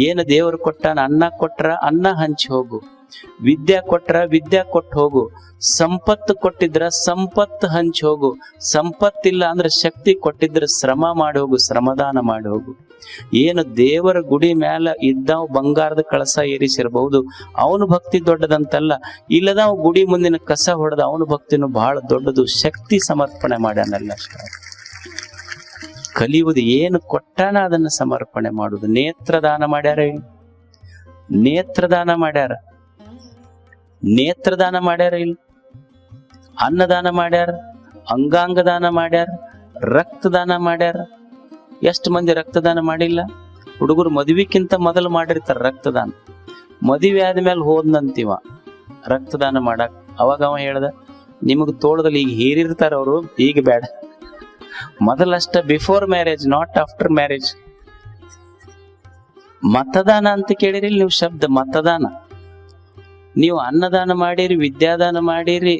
ಏನು ದೇವರು ಕೊಟ್ಟಾನ, ಅನ್ನ ಕೊಟ್ರ ಅನ್ನ ಹಂಚಿ ಹೋಗು, ವಿದ್ಯಾ ಕೊಟ್ರ ವಿದ್ಯಾ ಕೊಟ್ಟು ಹೋಗು, ಸಂಪತ್ತು ಕೊಟ್ಟಿದ್ರ ಸಂಪತ್ತು ಹಂಚಿ ಹೋಗು, ಸಂಪತ್ತಿಲ್ಲ ಅಂದ್ರೆ ಶಕ್ತಿ ಕೊಟ್ಟಿದ್ರ ಶ್ರಮ ಮಾಡಿ ಹೋಗು, ಶ್ರಮದಾನ ಮಾಡಿ ಹೋಗು. ಏನು ದೇವರ ಗುಡಿ ಮ್ಯಾಲ ಇದ್ದಾವ್ ಬಂಗಾರದ ಕಳಸ ಏರಿಸಿರಬಹುದು, ಅವನು ಭಕ್ತಿ ದೊಡ್ಡದಂತಲ್ಲ. ಇಲ್ಲದಾವ್ ಗುಡಿ ಮುಂದಿನ ಕಸ ಹೊಡೆದ ಅವನ ಭಕ್ತಿನೂ ಬಹಳ ದೊಡ್ಡದು. ಶಕ್ತಿ ಸಮರ್ಪಣೆ ಮಾಡ್ಯಾನಲ್ಲ ಅಷ್ಟ. ಕಲಿಯುವುದು ಏನು ಕೊಟ್ಟಾನ ಅದನ್ನ ಸಮರ್ಪಣೆ ಮಾಡುದು. ನೇತ್ರದಾನ ಮಾಡ್ಯಾರ, ನೇತ್ರದಾನ ಮಾಡ್ಯಾರ, ನೇತ್ರದಾನ ಮಾಡ್ಯಾರ, ಇಲ್ಲ ಅನ್ನದಾನ ಮಾಡ್ಯಾರ, ಅಂಗಾಂಗ ದಾನ ಮಾಡ್ಯಾರ, ರಕ್ತದಾನ ಮಾಡ್ಯಾರ. ಎಷ್ಟು ಮಂದಿ ರಕ್ತದಾನ ಮಾಡಿಲ್ಲ? ಹುಡುಗರು ಮದುವೆಕ್ಕಿಂತ ಮೊದಲು ಮಾಡಿರ್ತಾರ ರಕ್ತದಾನ. ಮದುವೆ ಆದ್ಮೇಲೆ ಹೋದ್ನಂತೀವ ರಕ್ತದಾನ ಮಾಡಕ್. ಅವಾಗ ಅವ ಹೇಳ್ದ, ನಿಮಗ್ ತೋಳದಲ್ಲಿ ಈಗ ಹೀರಿರ್ತಾರ ಅವರು, ಈಗ ಬೇಡ, ಮೊದಲಷ್ಟ before marriage, not after marriage. ಮತದಾನ ಅಂತ ಕೇಳಿರಿ ನೀವು ಶಬ್ದ, ಮತದಾನ. ನೀವು ಅನ್ನದಾನ ಮಾಡಿರಿ, ವಿದ್ಯಾದಾನ ಮಾಡಿರಿ,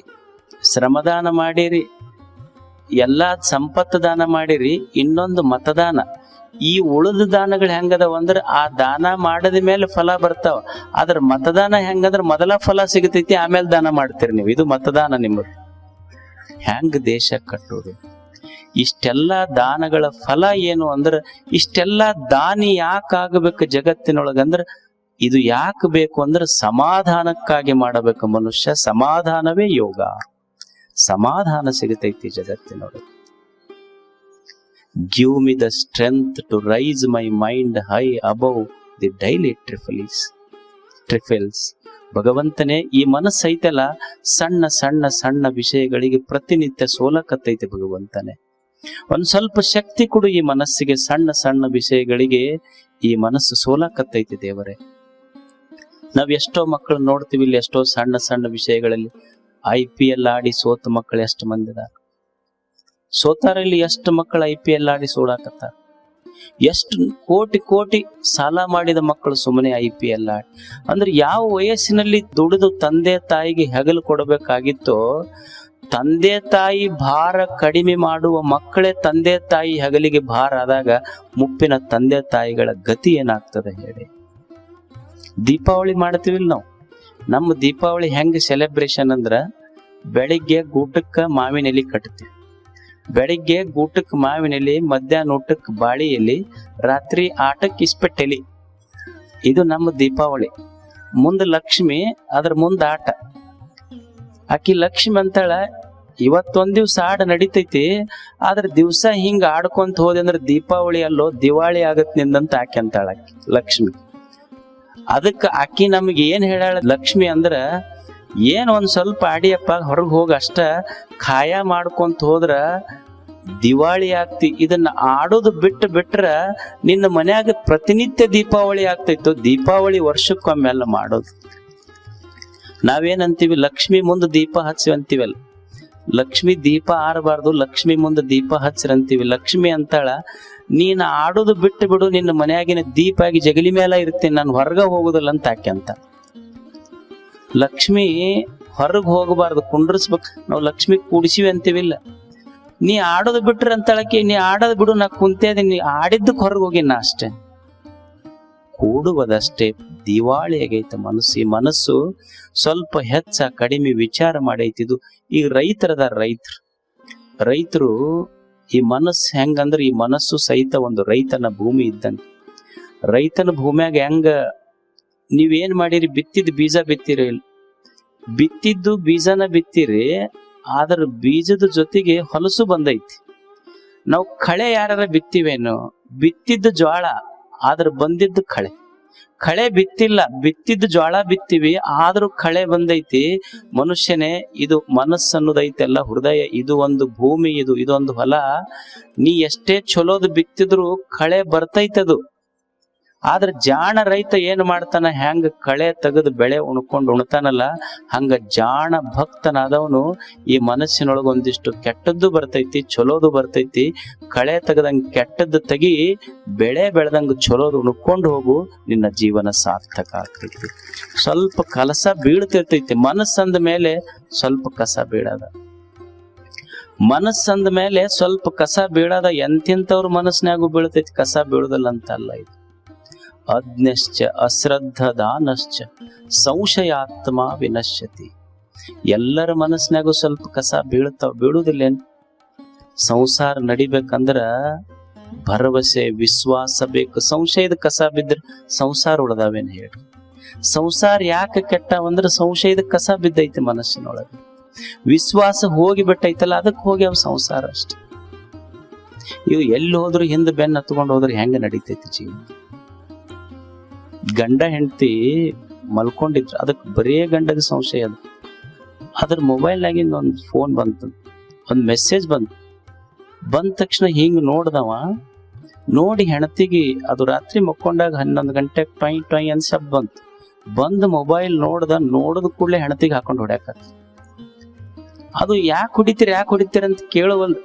ಶ್ರಮದಾನ ಮಾಡಿರಿ, ಎಲ್ಲಾ ಸಂಪತ್ತು ದಾನ ಮಾಡಿರಿ, ಇನ್ನೊಂದು ಮತದಾನ. ಈ ಉಳಿದ ದಾನಗಳು ಹೆಂಗದವ ಅಂದ್ರ ಆ ದಾನ ಮಾಡದ ಮೇಲೆ ಫಲ ಬರ್ತಾವ. ಆದ್ರ ಮತದಾನ ಹೆಂಗಂದ್ರ ಮೊದಲ ಫಲ ಸಿಗತೈತಿ, ಆಮೇಲೆ ದಾನ ಮಾಡ್ತೀರಿ ನೀವು. ಇದು ಮತದಾನ ನಿಮ್ಮದು. ಹೆಂಗ ದೇಶ ಕಟ್ಟೋದು? ಇಷ್ಟೆಲ್ಲಾ ದಾನಗಳ ಫಲ ಏನು ಅಂದ್ರ, ಇಷ್ಟೆಲ್ಲಾ ದಾನಿ ಯಾಕಾಗಬೇಕು ಜಗತ್ತಿನೊಳಗಂದ್ರ, ಇದು ಯಾಕೆ ಬೇಕು ಅಂದ್ರೆ ಸಮಾಧಾನಕ್ಕಾಗಿ ಮಾಡಬೇಕು. ಮನುಷ್ಯ ಸಮಾಧಾನವೇ ಯೋಗ. ಸಮಾಧಾನ ಸಿಗತೈತಿ ಜಗತ್ತಿನೊಳಗೆ. Give me the strength to rise my mind high above the daily trifles. ಭಗವಂತನೇ, ಈ ಮನಸ್ಸು ಐತಲ್ಲ, ಸಣ್ಣ ಸಣ್ಣ ಸಣ್ಣ ವಿಷಯಗಳಿಗೆ ಪ್ರತಿನಿತ್ಯ ಸೋಲಕತ್ತೈತಿ. ಭಗವಂತನೇ, ಒಂದ್ ಸ್ವಲ್ಪ ಶಕ್ತಿ ಕೊಡು ಈ ಮನಸ್ಸಿಗೆ. ಸಣ್ಣ ಸಣ್ಣ ವಿಷಯಗಳಿಗೆ ಈ ಮನಸ್ಸು ಸೋಲಕತ್ತೈತಿ ದೇವರೇ. ನಾವ್ ಎಷ್ಟೋ ಮಕ್ಕಳು ನೋಡ್ತೀವಿ ಇಲ್ಲಿ, ಎಷ್ಟೋ ಸಣ್ಣ ಸಣ್ಣ ವಿಷಯಗಳಲ್ಲಿ IPL ಆಡಿ ಸೋತ ಮಕ್ಕಳು ಎಷ್ಟು ಮಂದಿ ಅದಾರ? ಸೋತಾರ ಇಲ್ಲಿ ಎಷ್ಟು ಮಕ್ಕಳು IPL ಆಡಿ ಸೋಡಾಕತ್ತಾರ? ಎಷ್ಟು ಕೋಟಿ ಕೋಟಿ ಸಾಲ ಮಾಡಿದ ಮಕ್ಕಳು ಸುಮ್ಮನೆ IPL ಆಡಿ. ಅಂದ್ರೆ ಯಾವ ವಯಸ್ಸಿನಲ್ಲಿ ದುಡಿದು ತಂದೆ ತಾಯಿಗೆ ಹೆಗಲು ಕೊಡಬೇಕಾಗಿತ್ತೋ, ತಂದೆ ತಾಯಿ ಭಾರ ಕಡಿಮೆ ಮಾಡುವ ಮಕ್ಕಳೇ ತಂದೆ ತಾಯಿ ಹೆಗಲಿಗೆ ಭಾರ ಆದಾಗ ಮುಪ್ಪಿನ ತಂದೆ ತಾಯಿಗಳ ಗತಿ ಏನಾಗ್ತದೆ ಹೇಳಿ. ದೀಪಾವಳಿ ಮಾಡ್ತೀವಿಲ್ಲ ನಾವು. ನಮ್ಮ ದೀಪಾವಳಿ ಹೆಂಗ ಸೆಲೆಬ್ರೇಷನ್ ಅಂದ್ರ, ಬೆಳಿಗ್ಗೆ ಊಟಕ್ಕ ಮಾವಿನ ಎಲೆ ಕಟ್ತೀವಿ, ಬೆಳಿಗ್ಗೆ ಊಟಕ್ಕೆ ಮಾವಿನ ಎಲೆ, ಮಧ್ಯಾಹ್ನ ಊಟಕ್ಕೆ ಬಾಳಿ ಎಲೆ, ರಾತ್ರಿ ಆಟಕ್ಕೆ ಇಸ್ಪೆಟ್ ಎಲೆ. ಇದು ನಮ್ಮ ದೀಪಾವಳಿ. ಮುಂದ ಲಕ್ಷ್ಮಿ, ಅದ್ರ ಮುಂದ ಆಟ. ಆಕಿ ಲಕ್ಷ್ಮಿ ಅಂತಾಳ, ಇವತ್ತೊಂದ್ ದಿವ್ಸ ಆಡ ನಡಿತೈತಿ, ಆದ್ರ ದಿವ್ಸ ಹಿಂಗ ಆಡ್ಕೊಂತ ಹೋದೆ ಅಂದ್ರೆ ದೀಪಾವಳಿ ಅಲ್ಲೋ ದಿವಾಳಿ ಆಗತ್ ನಿಂದಂತ ಆಕೆ ಅಂತಾಳ ಆಕಿ ಲಕ್ಷ್ಮಿ. ಅದಕ್ಕ ಆಕಿ ನಮ್ಗೆ ಏನ್ ಹೇಳಾಳ ಲಕ್ಷ್ಮಿ ಅಂದ್ರ, ಏನ್ ಒಂದ್ ಸ್ವಲ್ಪ ಆಡಿಯಪ್ಪ, ಹೊರಗ್ ಹೋಗ ಅಷ್ಟ, ಖಾಯ ಮಾಡ್ಕೊಂತ ಹೋದ್ರ ದಿವಾಳಿ ಆಗ್ತಿ. ಇದನ್ನ ಆಡೋದು ಬಿಟ್ರ ನಿನ್ನ ಮನ್ಯಾಗ ಪ್ರತಿನಿತ್ಯ ದೀಪಾವಳಿ ಆಗ್ತೈತು. ದೀಪಾವಳಿ ವರ್ಷಕ್ಕೊಮ್ಮೆಲ್ಲ ಮಾಡೋದು. ನಾವೇನಂತೀವಿ, ಲಕ್ಷ್ಮಿ ಮುಂದೆ ದೀಪ ಹಚ್ಚಿ ಅಂತೀವಲ್ಲ, ಲಕ್ಷ್ಮಿ ದೀಪ ಆರಬಾರ್ದು, ಲಕ್ಷ್ಮಿ ಮುಂದೆ ದೀಪ ಹಚ್ಚಿರಂತೀವಿ. ಲಕ್ಷ್ಮಿ ಅಂತಾಳ, ನೀನ್ ಆಡೋದು ಬಿಟ್ಟು ಬಿಡು, ನಿನ್ನ ಮನೆಯಾಗಿನ ದೀಪ ಆಗಿ ಜಗಲಿ ಮೇಲೆ ಇರ್ತೀನಿ, ನಾನು ಹೊರಗ ಹೋಗುದಿಲ್ಲ ಅಂತ ಆಕೆ ಅಂತ. ಲಕ್ಷ್ಮಿ ಹೊರಗ್ ಹೋಗಬಾರ್ದು, ಕುಂಡ್ರಸ್ಬೇಕು. ನಾವು ಲಕ್ಷ್ಮಿ ಕೂಡಿಸಿವಿ ಅಂತೀವಿಲ್ಲ. ನೀ ಆಡೋದು ಬಿಟ್ರ ಅಂತಾಳಕ್ಕೆ, ನೀ ಆಡೋದು ಬಿಡು, ನಾ ಕುಂತೇದೀನಿ, ಆಡಿದ್ದಕ್ಕೆ ಹೊರಗೆ ಹೋಗಿ ನಾ ಅಷ್ಟೇ. ಕೂಡುವುದಷ್ಟೇ ದಿವಾಳಿ ಆಗೈತೆ ಮನಸ್ಸು. ಈ ಮನಸ್ಸು ಸ್ವಲ್ಪ ಹೆಚ್ಚ ಕಡಿಮೆ ವಿಚಾರ ಮಾಡೈತಿದು. ಈಗ ರೈತರು ಈ ಮನಸ್ಸು ಹೆಂಗಂದ್ರೆ, ಈ ಮನಸ್ಸು ಸಹಿತ ಒಂದು ರೈತನ ಭೂಮಿ ಇದ್ದಂಗೆ. ರೈತನ ಭೂಮಿಯಾಗ ಹೆಂಗ ನೀವೇನ್ ಮಾಡಿರಿ, ಬಿತ್ತಿದ ಬೀಜ ಬಿತ್ತಿರಿ, ಬಿತ್ತಿದ್ದು ಬೀಜನ ಬಿತ್ತಿರಿ, ಆದ್ರ ಬೀಜದ ಜೊತೆಗೆ ಹೊಲಸು ಬಂದೈತಿ. ನಾವು ಕಳೆ ಯಾರ ಬಿತ್ತಿವೇನು, ಬಿತ್ತಿದ್ದು ಜ್ವಾಳ ಆದ್ರ ಬಂದಿದ್ದು ಕಳೆ ಬಿತ್ತಿಲ್ಲ, ಬಿತ್ತಿದ್ದು ಜ್ವಾಳ ಬಿತ್ತಿವಿ ಆದ್ರೂ ಕಳೆ ಬಂದೈತಿ. ಮನುಷ್ಯನೇ, ಇದು ಮನಸ್ಸು ಅನ್ನೋದೈತೆಲ್ಲ, ಹೃದಯ, ಇದು ಒಂದು ಭೂಮಿ, ಇದೊಂದು ಹೊಲ. ನೀ ಎಷ್ಟೇ ಚಲೋದು ಬಿತ್ತಿದ್ರು ಕಳೆ ಬರ್ತೈತದು. ಆದ್ರ ಜಾಣ ರೈತ ಏನ್ ಮಾಡ್ತಾನ, ಹೆಂಗ ಕಳೆ ತೆಗೆದು ಬೆಳೆ ಉಣ್ತಾನಲ್ಲ, ಹಂಗ ಜಾಣ ಭಕ್ತನಾದವನು ಈ ಮನಸ್ಸಿನೊಳಗ ಒಂದಿಷ್ಟು ಕೆಟ್ಟದ್ದು ಬರ್ತೈತಿ, ಚಲೋದು ಬರ್ತೈತಿ. ಕಳೆ ತೆಗದಂಗ ಕೆಟ್ಟದ್ದು ತೆಗಿ, ಬೆಳೆ ಬೆಳೆದಂಗ ಚಲೋದು ಉಣ್ಕೊಂಡು ಹೋಗು, ನಿನ್ನ ಜೀವನ ಸಾರ್ಥಕ ಆಗ್ತೈತಿ. ಸ್ವಲ್ಪ ಕಲಸ ಬೀಳ್ತಿರ್ತೈತಿ. ಮನಸ್ಸಂದ ಮೇಲೆ ಸ್ವಲ್ಪ ಕಸ ಬೀಳದ, ಮನಸ್ಸಂದ ಮೇಲೆ ಸ್ವಲ್ಪ ಕಸ ಬೀಳದ. ಎಂತೆಂಥವ್ರ ಮನಸ್ಸಿನಾಗೂ ಬೀಳ್ತೈತಿ, ಕಸ ಬೀಳುದಲ್ಲ ಅಂತ ಅಲ್ಲ ಇದು. ಅಜ್ಞಶ್ಚ ಅಶ್ರದ್ಧದಾನಶ್ಚ ಸಂಶಯಾತ್ಮ ವಿನಶ್ಯತಿ. ಎಲ್ಲರ ಮನಸ್ಸಿನಾಗೂ ಸ್ವಲ್ಪ ಕಸ ಬೀಳುದಿಲ್ಲೇನು? ಸಂಸಾರ ನಡಿಬೇಕಂದ್ರ ಭರವಸೆ ವಿಶ್ವಾಸ ಬೇಕು. ಸಂಶಯದ ಕಸ ಬಿದ್ರೆ ಸಂಸಾರ ಉಳ್ದಾವೇನು ಹೇಳಿ? ಸಂಸಾರ ಯಾಕೆ ಕೆಟ್ಟವಂದ್ರೆ ಸಂಶಯದ ಕಸ ಬಿದ್ದೈತೆ ಮನಸ್ಸಿನೊಳಗೆ. ವಿಶ್ವಾಸ ಹೋಗಿ ಬಿಟ್ಟೈತಲ್ಲ, ಅದಕ್ಕೆ ಹೋಗಿ ಅವ್ ಸಂಸಾರ ಅಷ್ಟೆ. ಇವು ಎಲ್ಲಿ ಹೋದ್ರು ಹಿಂದೆ ಬೆನ್ನು ಹತ್ಕೊಂಡು ಹೋದ್ರೆ ಹೆಂಗ ನಡೀತೈತಿ ಜೀವನ? ಗಂಡ ಹೆಂಡತಿ ಮಲ್ಕೊಂಡಿದ್ರು, ಅದಕ್ಕೆ ಬರೇ ಗಂಡಗ ಸಂಶಯ. ಅದ್ರ ಮೊಬೈಲ್ನಾಗಿಂದ ಒಂದು ಫೋನ್ ಬಂತು, ಒಂದು ಮೆಸೇಜ್ ಬಂದ ತಕ್ಷಣ ಹಿಂಗ್ ನೋಡ್ದವ. ನೋಡಿ ಹೆಣತಿಗೆ ಅದು ರಾತ್ರಿ ಮಕ್ಕೊಂಡಾಗ 11 ಗಂಟೆಗೆ ಟೊಯ್ ಟೊಯ್ ಅಂತ ಶಬ್ದ ಬಂದು ಮೊಬೈಲ್ ನೋಡದ ಕೂಡಲೇ ಹೆಣತಿಗೆ ಹಾಕೊಂಡು ಹೊಡ್ಯಾಕ. ಅದು ಯಾಕೆ ಹೊಡಿತೀರ ಅಂತ ಕೇಳುವಲ್.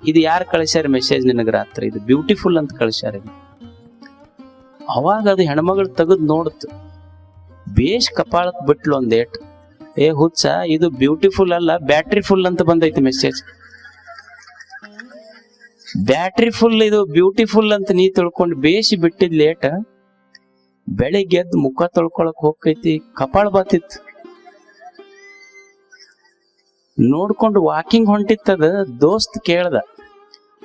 ಇದು ಯಾರು ಕಳಿಸ್ಯಾರ ಮೆಸೇಜ್ ನಿನಗ ರಾತ್ರಿ? ಇದು ಬ್ಯೂಟಿಫುಲ್ ಅಂತ ಕಳಿಸ್ಯಾರ. ಅವಾಗ ಅದು ಹೆಣ್ಮಗಳು ತೆಗೆದು ನೋಡ್ತು, ಬೇಷ್ ಕಪಾಳಕ್ ಬಿಟ್ಲು ಒಂದೇಟ್. ಹುಚ್ಚ, ಇದು ಬ್ಯೂಟಿಫುಲ್ ಅಲ್ಲ, ಬ್ಯಾಟ್ರಿ ಫುಲ್ ಅಂತ ಬಂದೈತಿ ಮೆಸೇಜ್. ಬ್ಯಾಟ್ರಿ ಫುಲ್, ಇದು ಬ್ಯೂಟಿಫುಲ್ ಅಂತ ನೀ ತಿಳ್ಕೊಂಡು ಬೇಸಿ ಬಿಟ್ಟಿದ್ ಲೇಟ್. ಬೆಳಿಗ್ಗೆ ಎದ್ದು ಮುಖ ತೊಳ್ಕೊಳಕ್ ಹೋಗೈತಿ, ಕಪಾಳ ಬಾತಿತ್ತು. ನೋಡ್ಕೊಂಡು ವಾಕಿಂಗ್ ಹೊಂಟಿತ್ತದ. ದೋಸ್ತ್ ಕೇಳ್ದ,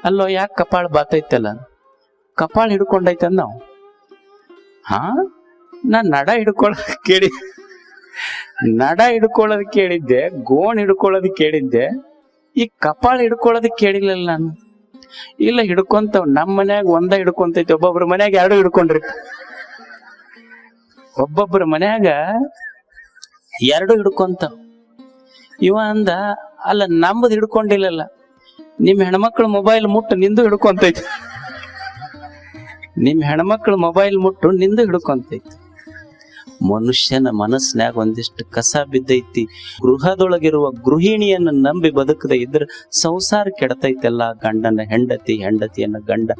ಅಲ್ಲೋ ಯಾಕೆ ಕಪಾಳ ಬಾತೈತಲ್ಲ? ಕಪಾಳ ಹಿಡ್ಕೊಂಡೈತಂದ ನಾವು. ನಾ ನಡ ಹಿಡ್ಕೊಳ್ಳೋದ್ ಕೇಳಿದ್ದೆ, ಗೋಣ್ ಹಿಡ್ಕೊಳ್ಳೋದ್ ಕೇಳಿದ್ದೆ, ಈ ಕಪಾಳ ಹಿಡ್ಕೊಳ್ಳೋದ್ ಕೇಳಿಲ್ಲಲ್ಲ ನಾನು. ಇಲ್ಲ, ಹಿಡ್ಕೊಂತವ್. ನಮ್ಮ ಮನ್ಯಾಗ ಒಂದ ಹಿಡ್ಕೊಂತೈತಿ, ಒಬ್ಬೊಬ್ರ ಮನ್ಯಾಗ 2 ಹಿಡ್ಕೊಂಡ್ರಿ. ಒಬ್ಬೊಬ್ರ ಮನ್ಯಾಗ 2 ಹಿಡ್ಕೊಂತಾವ. ಇವ ಅಂದ, ಅಲ್ಲ ನಮ್ಮದ್ ಹಿಡ್ಕೊಂಡಿಲ್ಲಲ್ಲ, ನಿಮ್ ಹೆಣ್ಮಕ್ಳು ಮೊಬೈಲ್ ಮುಟ್ಟು ನಿಂದು ಹಿಡ್ಕೊಂತೈತಿ. ನಿಮ್ ಹೆಣ್ಮಕ್ಳು ಮೊಬೈಲ್ ಮುಟ್ಟು ನಿಂದು ಹಿಡ್ಕೊಂತೈತಿ. ಮನುಷ್ಯನ ಮನಸ್ಸಿನಾಗ ಒಂದಿಷ್ಟು ಕಸ ಬಿದ್ದೈತಿ. ಗೃಹದೊಳಗಿರುವ ಗೃಹಿಣಿಯನ್ನು ನಂಬಿ ಬದುಕದೆ ಇದ್ರೆ ಸಂಸಾರ ಕೆಡತೈತೆಲ್ಲ. ಗಂಡನ ಹೆಂಡತಿಯನ್ನ ಗಂಡ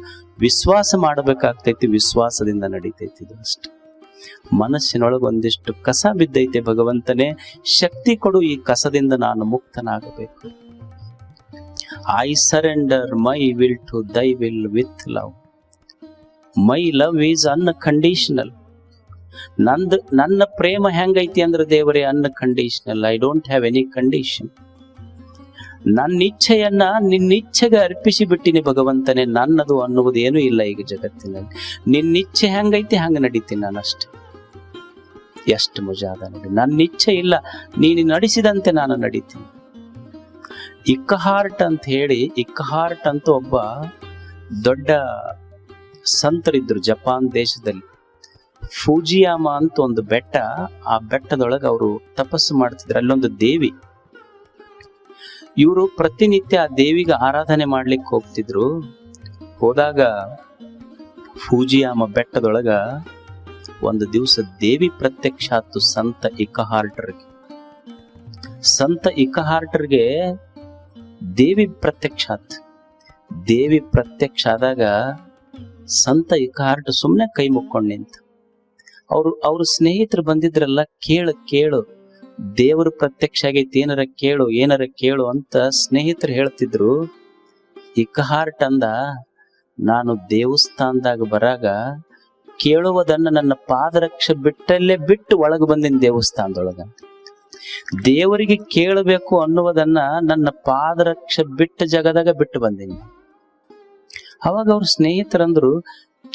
ವಿಶ್ವಾಸ ಮಾಡಬೇಕಾಗ್ತೈತಿ, ವಿಶ್ವಾಸದಿಂದ ನಡೀತೈತಿ. ಇದು ಅಷ್ಟೆ. ಮನಸ್ಸಿನೊಳಗೆ ಒಂದಿಷ್ಟು ಕಸ ಬಿದ್ದೈತೆ. ಭಗವಂತನೇ ಶಕ್ತಿ ಕೊಡು, ಈ ಕಸದಿಂದ ನಾನು ಮುಕ್ತನಾಗಬೇಕು. I surrender my will to thy will with love. My love is unconditional. ನನ್ನ ಪ್ರೇಮ ಹೆಂಗೈತಿ ಅಂದ್ರೆ ದೇವರೇ unconditional. I don't have any condition. ನನ್ನ ಇಚ್ಛೆಯನ್ನ ನಿನ್ನಿಚ್ಛೆಗೆ ಅರ್ಪಿಸಿ ಬಿಟ್ಟಿನಿ ಭಗವಂತನೇ. ನನ್ನದು ಅನ್ನುವುದು ಏನೂ ಇಲ್ಲ ಈಗ ಜಗತ್ತಿನಲ್ಲಿ. ನಿನ್ನಿಚ್ಛೆ ಹೆಂಗೈತಿ ಹಂಗ ನಡೀತೀನಿ ನಾನು ಅಷ್ಟೆ. ಎಷ್ಟು ಮಜಾದ ನೋಡಿ. ನನ್ನ ಇಚ್ಛೆ ಇಲ್ಲ, ನೀನು ನಡೆಸಿದಂತೆ ನಾನು ನಡೀತೀನಿ. ಇಕ್ಕಹಾರ್ಟ್ ಅಂತ ಹೇಳಿ, ಇಕ್ಕಹಾರ್ಟ್ ಅಂತ ಒಬ್ಬ ದೊಡ್ಡ ಸಂತರಿದ್ರು ಜಪಾನ್ ದೇಶದಲ್ಲಿ. ಫೂಜಿಯಾಮ ಅಂತ ಒಂದು ಬೆಟ್ಟ, ಆ ಬೆಟ್ಟದೊಳಗೆ ಅವರು ತಪಸ್ಸು ಮಾಡ್ತಿದ್ರು. ಅಲ್ಲೊಂದು ದೇವಿ. ಇವರು ಪ್ರತಿನಿತ್ಯ ಆ ದೇವಿಗೆ ಆರಾಧನೆ ಮಾಡ್ಲಿಕ್ಕೆ ಹೋಗ್ತಿದ್ರು. ಹೋದಾಗ ಫೂಜಿಯಾಮ ಬೆಟ್ಟದೊಳಗ ಒಂದು ದಿವಸ ದೇವಿ ಪ್ರತ್ಯಕ್ಷ ಆತು ಸಂತ ಇಕ್ಕಹಾರ್ಟರ್ಗೆ. ಸಂತ ಇಕ್ಕಹಾರ್ಟರ್ಗೆ ದೇವಿ ಪ್ರತ್ಯಕ್ಷ ಆತು. ದೇವಿ ಪ್ರತ್ಯಕ್ಷ ಆದಾಗ ಸಂತ ಇಕ್ಕಹಾರ್ಟ್ ಸುಮ್ಮನೆ ಕೈ ಮುಕ್ಕೊಂಡು ನಿಂತ. ಅವ್ರ ಸ್ನೇಹಿತರು ಬಂದಿದ್ರಲ್ಲ, ಕೇಳು ದೇವರು ಪ್ರತ್ಯಕ್ಷ ಆಗೈತಿ, ಏನಾರ ಕೇಳು ಅಂತ ಸ್ನೇಹಿತರು ಹೇಳ್ತಿದ್ರು. ಇಕ್ಕಹಾರ್ಟ್ ಅಂದ, ನಾನು ದೇವಸ್ಥಾನದಾಗ ಬರಾಗ ಕೇಳುವುದನ್ನ ನನ್ನ ಪಾದರಕ್ಷ ಬಿಟ್ಟಲ್ಲೇ ಬಿಟ್ಟು ಒಳಗೆ ಬಂದಿನ ದೇವಸ್ಥಾನದೊಳಗ. ದೇವರಿಗೆ ಕೇಳಬೇಕು ಅನ್ನುವುದನ್ನ ನನ್ನ ಪಾದರಕ್ಷ ಬಿಟ್ಟ ಜಗದಾಗ ಬಿಟ್ಟು ಬಂದೀನಿ. ಅವಾಗ ಅವ್ರ ಸ್ನೇಹಿತರಂದ್ರು,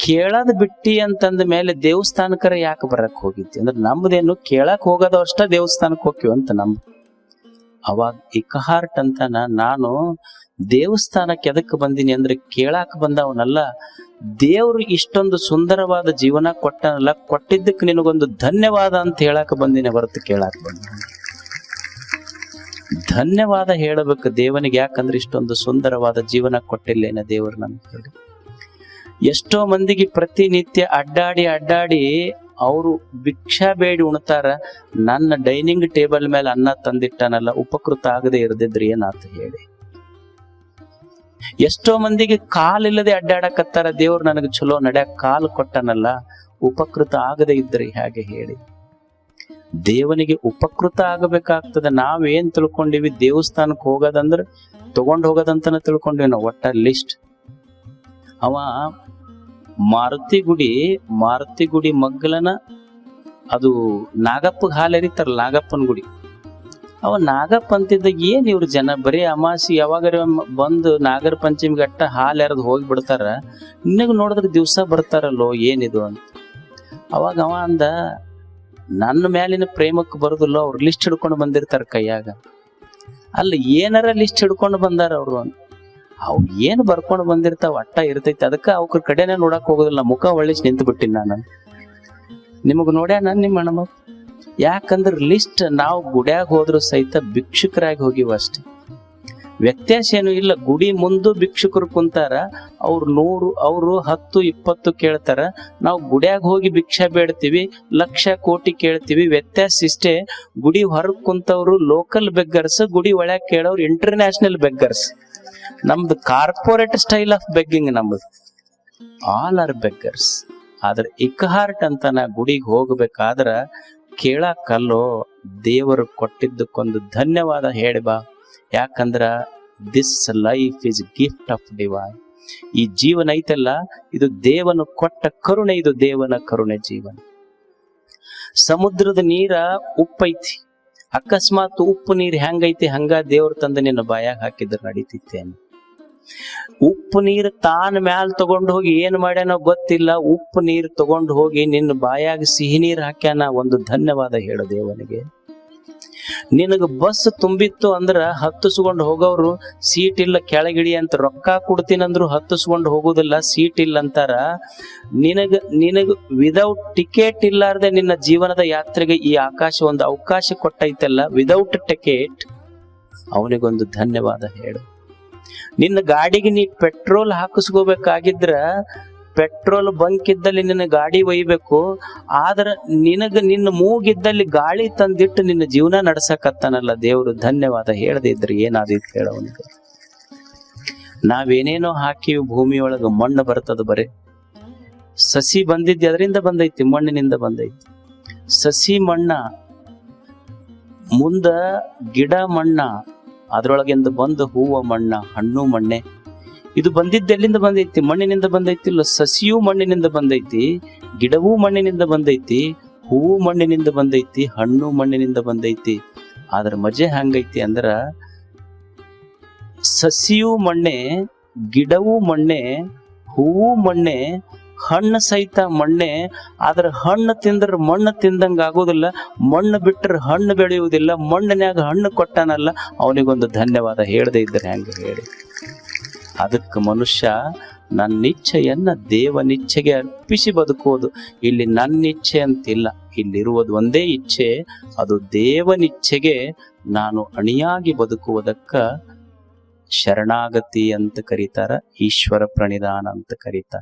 ಕೇಳದ್ ಬಿಟ್ಟಿ ಅಂತಂದ ಮೇಲೆ ದೇವಸ್ಥಾನಕ್ಕರ ಯಾಕೆ ಬರಕ್ ಹೋಗಿದ್ದಿ? ಅಂದ್ರೆ ನಮ್ದೇನು ಕೇಳಕ್ ಹೋಗೋದು ಅಷ್ಟ ದೇವಸ್ಥಾನಕ್ಕೆ ಹೋಗ್ತೀವಿ ಅಂತ ಅವಾಗ ಇಕ್ಕಹಾರ್ಟ್ ಅಂತಾನ, ನಾನು ದೇವಸ್ಥಾನಕ್ಕೆ ಎದಕ್ಕೆ ಬಂದೀನಿ ಅಂದ್ರೆ ಕೇಳಾಕ ಬಂದವನಲ್ಲ, ದೇವ್ರು ಇಷ್ಟೊಂದು ಸುಂದರವಾದ ಜೀವನ ಕೊಟ್ಟನಲ್ಲ, ಕೊಟ್ಟಿದ್ದಕ್ಕೆ ನಿನಗೊಂದು ಧನ್ಯವಾದ ಅಂತ ಹೇಳಾಕ ಬಂದಿನಿ ಹೊರತು ಕೇಳಾಕ ಬಂದ. ಧನ್ಯವಾದ ಹೇಳಬೇಕು ದೇವನಿಗೆ, ಯಾಕಂದ್ರೆ ಇಷ್ಟೊಂದು ಸುಂದರವಾದ ಜೀವನ ಕೊಟ್ಟಿಲ್ಲೇನ ದೇವರು ನಮ್ಗೆ ಹೇಳಿ. ಎಷ್ಟೋ ಮಂದಿಗೆ ಪ್ರತಿನಿತ್ಯ ಅಡ್ಡಾಡಿ ಅವರು ಭಿಕ್ಷಾ ಬೇಡಿ ಉಣ್ತಾರ. ನನ್ನ ಡೈನಿಂಗ್ ಟೇಬಲ್ ಮೇಲೆ ಅನ್ನ ತಂದಿಟ್ಟನಲ್ಲ, ಉಪಕೃತ ಆಗದೆ ಇರದಿದ್ರೆ ಏನಾತ ಹೇಳಿ. ಎಷ್ಟೋ ಮಂದಿಗೆ ಕಾಲಿಲ್ಲದೆ ಅಡ್ಡಾಡಕತ್ತಾರ, ದೇವ್ರು ನನಗೆ ಚಲೋ ನಡ್ಯಾಕ ಕಾಲು ಕೊಟ್ಟನಲ್ಲ, ಉಪಕೃತ ಆಗದೆ ಇದ್ರೆ ಹೇಗೆ ಹೇಳಿ. ದೇವನಿಗೆ ಉಪಕೃತ ಆಗಬೇಕಾಗ್ತದೆ. ನಾವೇನ್ ತಿಳ್ಕೊಂಡಿವಿ, ದೇವಸ್ಥಾನಕ್ಕೆ ಹೋಗೋದಂದ್ರೆ ತಗೊಂಡ್ ಹೋಗೋದಂತನ ತಿಳ್ಕೊಂಡಿವಿ ನಾವು. ಒಟ್ಟ ಲಿಸ್ಟ್ ಅವ ಮಾರುತಿ ಗುಡಿ ಮಗ್ಗಲನ ಅದು ನಾಗಪ್ಪಗೆ ಹಾಲು ಎರಿತಾರಲ್ಲ, ನಾಗಪ್ಪನ ಗುಡಿ. ಅವ ನಾಗಪ್ಪ ಅಂತಿದ್ದ ಏನ್ ಇವ್ರು ಜನ ಬರೀ ಅಮಾಸಿ ಯಾವಾಗಾರ ಬಂದು ನಾಗರ ಪಂಚಮಿಗೆ ಅಟ್ಟ ಹಾಲು ಎರೆದು ಹೋಗಿ ಬಿಡ್ತಾರ, ನಿನಗ ನೋಡಿದ್ರೆ ದಿವ್ಸ ಬರ್ತಾರಲ್ಲೋ ಏನಿದು ಅಂತ. ಅವಾಗ ಅವ ಅಂದ, ನನ್ನ ಮ್ಯಾಲಿನ ಪ್ರೇಮಕ್ಕೆ ಬರುದಿಲ್ಲ, ಅವ್ರು ಲಿಸ್ಟ್ ಹಿಡ್ಕೊಂಡು ಬಂದಿರ್ತಾರ ಕೈಯಾಗ. ಅಲ್ಲ ಏನಾರ ಲಿಸ್ಟ್ ಹಿಡ್ಕೊಂಡು ಬಂದಾರ ಅವ್ರು ಅಂತ. ಅವ್ ಏನ್ ಬರ್ಕೊಂಡು ಬಂದಿರ್ತಾವ ಅಟ್ಟ ಇರ್ತೈತಿ, ಅದಕ್ಕ ಅವ್ರ ಕಡೆನೇ ನೋಡಕ್ ಹೋಗೋದಿಲ್ಲ, ಮುಖ ಒಳ್ಳಿಸಿ ನಿಂತು ಬಿಟ್ಟಿನಿ ನಾನು. ನಿಮಗ್ ನೋಡ್ಯಾನ ನಿಮ್ಮ ಅಣ್ಣ? ಯಾಕಂದ್ರ ಲಿಸ್ಟ್ ನಾವು ಗುಡ್ಯಾಗ ಹೋದ್ರು ಸಹಿತ ಭಿಕ್ಷುಕರಾಗಿ ಹೋಗಿವ ಅಷ್ಟೇ, ವ್ಯತ್ಯಾಸ ಏನು ಇಲ್ಲ. ಗುಡಿ ಮುಂದೆ ಭಿಕ್ಷುಕರು ಕುಂತಾರ, ಅವ್ರು 100 ಅವ್ರು 10 20 ಕೇಳ್ತಾರ. ನಾವು ಗುಡ್ಯಾಗ ಹೋಗಿ ಭಿಕ್ಷಾ ಬೇಡ್ತೀವಿ, ಲಕ್ಷ ಕೋಟಿ ಕೇಳ್ತೀವಿ. ವ್ಯತ್ಯಾಸ ಇಷ್ಟೇ, ಗುಡಿ ಹೊರಗ್ ಕುಂತವ್ರು ಲೋಕಲ್ ಬೆಗ್ಗರ್ಸ್, ಗುಡಿ ಒಳಗ್ ಕೇಳೋರು ಇಂಟರ್ನ್ಯಾಷನಲ್ ಬೆಗ್ಗರ್ಸ್. ನಮ್ದು ಕಾರ್ಪೊರೇಟ್ ಸ್ಟೈಲ್ ಆಫ್ ಬೆಗ್ಗಿಂಗ್ ನಮ್ದು. All are beggars. ಆದ್ರೆ ಇಕ್ಹಾರ್ಟ್ ಅಂತ ನಾ ಗುಡಿಗೆ ಹೋಗ್ಬೇಕಾದ್ರ ಕೇಳಕ್ಕಲ್ಲೋ, ದೇವರು ಕೊಟ್ಟಿದ್ದಕ್ಕೊಂದು ಧನ್ಯವಾದ ಹೇಳಿ ಬಾ. ಯಾಕಂದ್ರ this life is gift of divine. ಈ ಜೀವನ ಐತಲ್ಲ, ಇದು ದೇವನು ಕೊಟ್ಟ ಕರುಣೆ, ಇದು ದೇವನ ಕರುಣೆ ಜೀವನ. ಸಮುದ್ರದ ನೀರ ಉಪ್ಪೈತಿ, ಅಕಸ್ಮಾತ್ ಉಪ್ಪು ನೀರು ಹೆಂಗೈತಿ ಹಂಗ ದೇವ್ರ ತಂದು ನಿನ್ನ ಬಾಯಾಗ ಹಾಕಿದ್ರೆ ನಡೀತಿತ್ತೇನು? ಉಪ್ಪು ನೀರು ತಾನ ಮ್ಯಾಲ ತಗೊಂಡು ಹೋಗಿ ಏನ್ ಮಾಡ್ಯಾನೋ ಗೊತ್ತಿಲ್ಲ, ಉಪ್ಪು ನೀರು ತಗೊಂಡು ಹೋಗಿ ನಿನ್ನ ಬಾಯಾಗ ಸಿಹಿ ನೀರು ಹಾಕ್ಯಾನ. ಒಂದು ಧನ್ಯವಾದ ಹೇಳು ದೇವನಿಗೆ. ನಿನಗ ಬಸ್ ತುಂಬಿತ್ತು ಅಂದ್ರ ಹತ್ತಿಸ್ಕೊಂಡು ಹೋಗೋರು ಸೀಟ್ ಇಲ್ಲ ಕೆಳಗಿಡಿ ಅಂತ ರೊಕ್ಕ ಕೊಡ್ತೀನಂದ್ರು ಹತ್ತಿಸ್ಕೊಂಡು ಹೋಗುದಿಲ್ಲ, ಸೀಟ್ ಇಲ್ಲ ಅಂತಾರ. ನಿನಗ ವಿದೌಟ್ ಟಿಕೆಟ್ ಇಲ್ಲಾರ್ದೆ ನಿನ್ನ ಜೀವನದ ಯಾತ್ರೆಗೆ ಈ ಆಕಾಶ ಒಂದು ಅವಕಾಶ ಕೊಟ್ಟೈತಲ್ಲ, ವಿದೌಟ್ ಟಿಕೆಟ್, ಅವನಿಗೊಂದು ಧನ್ಯವಾದ ಹೇಳು. ನಿನ್ನ ಗಾಡಿಗೆ ನೀ ಪೆಟ್ರೋಲ್ ಹಾಕಿಸ್ಕೋಬೇಕಾಗಿದ್ರ ಪೆಟ್ರೋಲ್ ಬಂಕ್ ಇದ್ದಲ್ಲಿ ನಿನ್ನ ಗಾಡಿ ಒಯ್ಬೇಕು. ಆದ್ರ ನಿನ್ನ ಮೂಗಿದ್ದಲ್ಲಿ ಗಾಳಿ ತಂದಿಟ್ಟು ನಿನ್ನ ಜೀವನ ನಡ್ಸಕತ್ತಾನಲ್ಲ ದೇವ್ರು, ಧನ್ಯವಾದ ಹೇಳದೆ ಇದ್ರೆ ಏನಾದಿತ್ತು ಹೇಳವನಿಗೆ. ನಾವೇನೇನೋ ಹಾಕಿವಿ ಭೂಮಿಯೊಳಗ, ಮಣ್ಣು ಬರ್ತದ. ಬರೇ ಸಸಿ ಬಂದಿದ್ದೆ ಅದರಿಂದ ಬಂದೈತಿ, ಮಣ್ಣಿನಿಂದ ಬಂದೈತಿ. ಸಸಿ ಮಣ್ಣ, ಮುಂದ ಗಿಡ ಮಣ್ಣ, ಅದ್ರೊಳಗಿಂದ ಬಂದ ಹೂವ ಮಣ್ಣ, ಹಣ್ಣು ಮಣ್ಣೆ. ಇದು ಬಂದಿದ್ದು ಎಲ್ಲಿಂದ ಬಂದೈತಿ? ಮಣ್ಣಿನಿಂದ ಬಂದೈತಿಲ್ಲ. ಸಸಿಯೂ ಮಣ್ಣಿನಿಂದ ಬಂದೈತಿ, ಗಿಡವೂ ಮಣ್ಣಿನಿಂದ ಬಂದೈತಿ, ಹೂವು ಮಣ್ಣಿನಿಂದ ಬಂದೈತಿ, ಹಣ್ಣು ಮಣ್ಣಿನಿಂದ ಬಂದೈತಿ. ಆದ್ರ ಮಜೆ ಹಂಗೈತಿ ಅಂದ್ರ ಸಸಿಯೂ ಮಣ್ಣೆ, ಗಿಡವೂ ಮಣ್ಣೆ, ಹೂವು ಮಣ್ಣೆ, ಹಣ್ಣು ಸಹಿತ ಮಣ್ಣೆ. ಆದ್ರ ಹಣ್ಣು ತಿಂದ್ರ ಮಣ್ಣು ತಿಂದಂಗ ಆಗೋದಿಲ್ಲ, ಮಣ್ಣು ಬಿಟ್ರ ಹಣ್ಣು ಬೆಳೆಯುವುದಿಲ್ಲ. ಮಣ್ಣಿನ್ಯಾಗ ಹಣ್ಣು ಕೊಟ್ಟಾನಲ್ಲ, ಅವನಿಗೊಂದು ಧನ್ಯವಾದ ಹೇಳದೆ ಇದ್ರೆ ಹೆಂಗ ಹೇಳಿ? ಅದಕ್ಕೆ ಮನುಷ್ಯ ನನ್ನಿಚ್ಛೆಯನ್ನ ದೇವನಿಚ್ಛೆಗೆ ಅರ್ಪಿಸಿ ಬದುಕುವುದು. ಇಲ್ಲಿ ನನ್ನಿಚ್ಛೆ ಅಂತಿಲ್ಲ, ಇಲ್ಲಿರುವುದು ಒಂದೇ ಇಚ್ಛೆ, ಅದು ದೇವನಿಚ್ಛೆಗೆ ನಾನು ಅಣಿಯಾಗಿ ಬದುಕುವುದಕ್ಕ ಶರಣಾಗತಿ ಅಂತ ಕರೀತಾರ, ಈಶ್ವರ ಪ್ರಣಿಧಾನ ಅಂತ ಕರೀತಾರ.